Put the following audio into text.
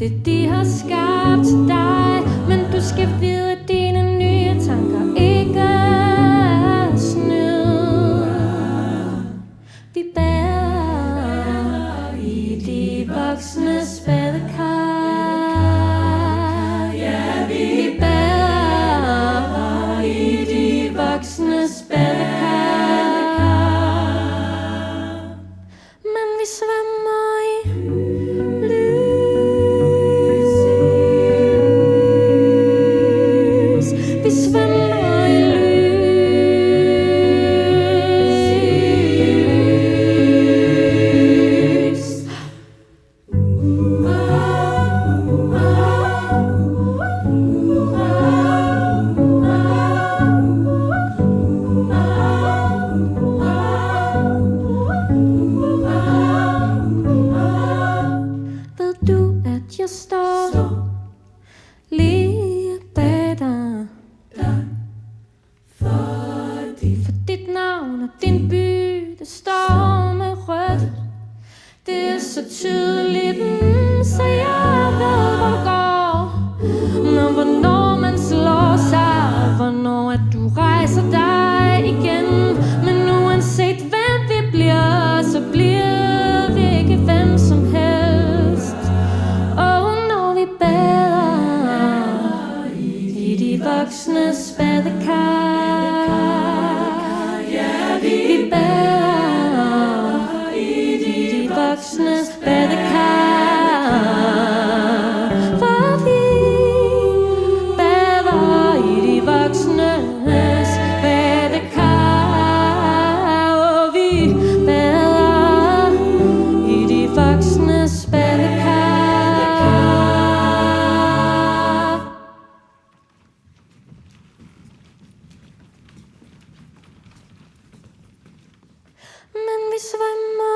det de har skabt til dig. Men du skal vide, at dine nye tanker ikke er snyd. Vi bærer i de voksnes badekar. Ja, vi bærer i de voksnes badekar. Men vi svømmer i lys. Vi svømmer i lys. Ved du, at jeg står lige bag dig? For dit navn og din by, det står med rødt. Det er så tydeligt, så jeg ved, hvor det går. Når hvornår man slår sig, hvornår at du rejser dig igen. Men uanset hvem vi bliver, så bliver vi ikke hvem som helst. Og når vi bader i de voksnes badekar. Ja, vi bader i de voksnes badekar. For vi bader i de voksnes badekar. Og vi bader i de voksnes badekar. Men vi svømmer